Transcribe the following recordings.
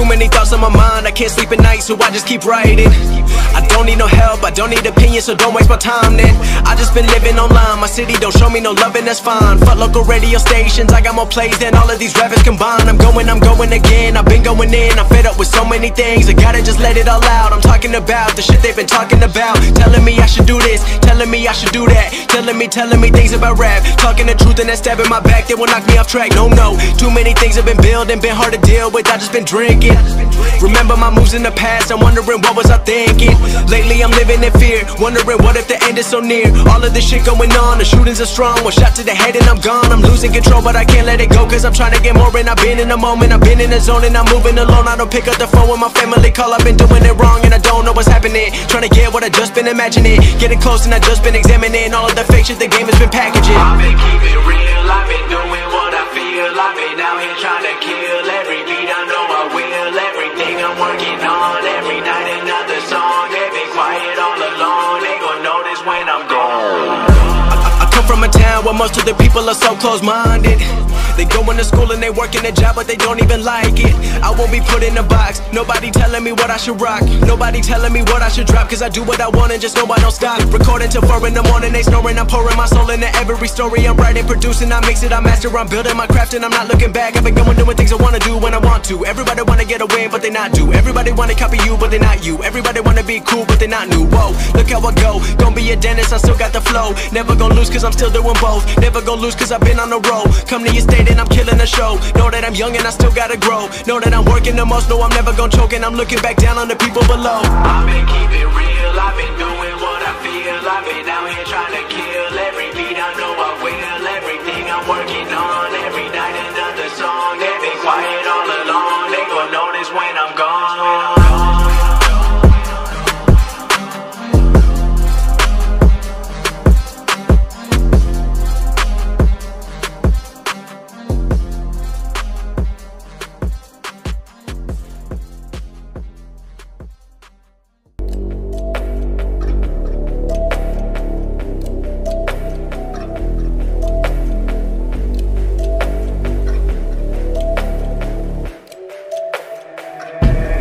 Too many thoughts on my mind, I can't sleep at night, so I just keep writing. I don't need no help, I don't need opinions, so don't waste my time then. I just been living online, my city don't show me no loving, that's fine. Fuck local radio stations, I got more plays than all of these rappers combined. I'm going again, I've been going in, I'm fed up with so many things, I gotta just let it all out. I'm talking about the shit they've been talking about, telling me I should do this, telling me I should do that, telling me things about rap, talking the truth and that stab in my back, they will knock me off track. No, too many things have been building, been hard to deal with, I just been drinking. Remember my moves in the past, I'm wondering what was I thinking. Lately I'm living in fear, wondering what if the end is so near. All of this shit going on, the shootings are strong, one shot to the head and I'm gone. I'm losing control but I can't let it go, cause I'm trying to get more. And I've been in the moment, I've been in the zone, and I'm moving alone. I don't pick up the phone when my family call, I've been doing it wrong and I don't know what's happening. Trying to get what I just been imagining, getting close and I just been examining all of the fake shit the game has been packaging. I've been keeping real, I've been doing what I feel, I've been out here trying to kill every beat, I know I will. Everything I'm working on, every night another song. They been quiet all along, they gon' notice when I'm gone. I come from a town where most of the people are so close-minded. They go into school and they work in a job but they don't even like it. I won't be put in a box, nobody telling me what I should rock, nobody telling me what I should drop, cause I do what I want and just know I don't stop. Recording till 4 in the morning, they snoring, I'm pouring my soul into every story. I'm writing, producing, I mix it, I master, I'm building my craft and I'm not looking back. I've been going doing things I wanna do when I want to. Everybody wanna get a win but they not do. Everybody wanna copy you but they not you. Everybody wanna be cool but they not new. Whoa, look how I go, gonna be a dentist, I still got the flow. Never gonna lose cause I'm still doing both. Never gonna lose cause I've been on the road. Come to your state and I'm killing the show. Know that I'm young and I still gotta grow. Know that I'm working the most, know I'm never gonna choke, and I'm looking back down on the people below. I've been keeping real, I've been doing what I feel, I've been out here trying to kill every beat, I know I will. Everything I'm working on, every night another song. They been quiet all along, they gon' notice when I'm gone.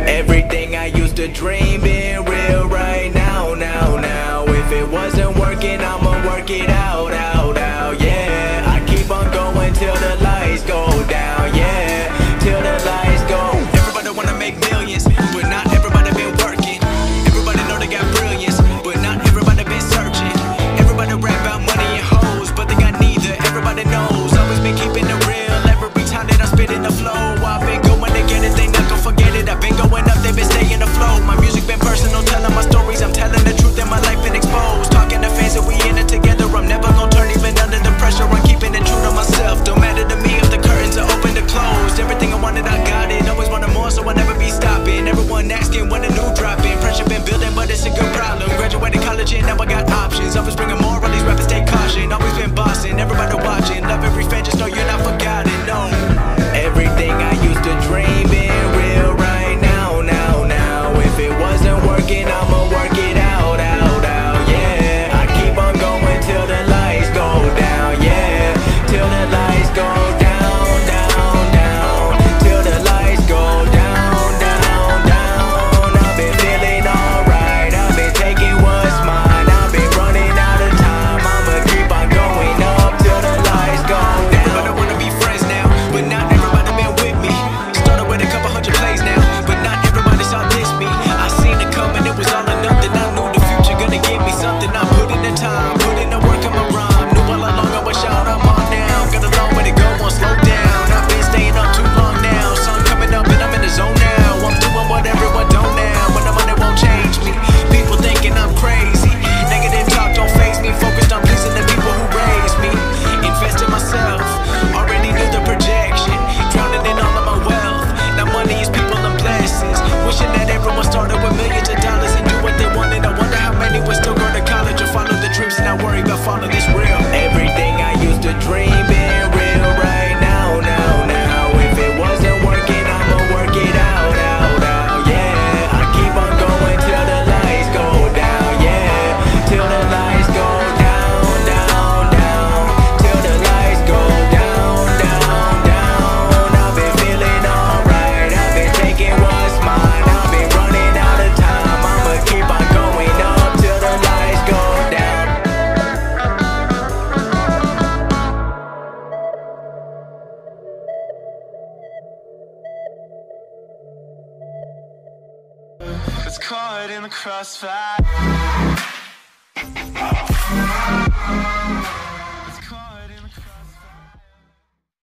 Everything I used to dream being real right now, now. If it wasn't working, I'ma work it out, yeah. I keep on going till the lights go down, yeah. Till the lights go. Everybody wanna make millions, but not everybody been working. Everybody know they got brilliance, but not everybody been searching. Everybody rap about money and hoes, but they got neither. Everybody knows, always been keeping it real. Every time that I spit in the flow, I've been going to get it, they not gon' forget it. I've been going up, they've been staying afloat. My music been personal, telling my stories, I'm telling the truth and my life been exposed. Talking to fans that we in it together, I'm never gon' turn even under the pressure. I'm keeping it true to myself, don't matter to me if the curtains are open or closed. Everything I wanted, I got it, always wanted more, so I never be stopping. Everyone asking when a new drop in, pressure been building, but it's a good problem. Graduated college and now I got options, always bringing more, all these rappers take caution. Always been bossing, everybody watching, love every fan, just know you're not forgotten, no. Everything I used to dream being real right now, now. If it wasn't working, I'ma work it out, yeah. I keep on going till the lights go down, yeah. Till the lights go down, till the lights go down. I've been feeling alright, I've been taking what's mine, I've been running out of time. I'ma keep on going up till the lights go down. Everybody wanna be friends now, but not everybody been with me. Started with a couple hundred plays now, but not everybody saw this me. I seen it coming, it was all or nothing. crossfire.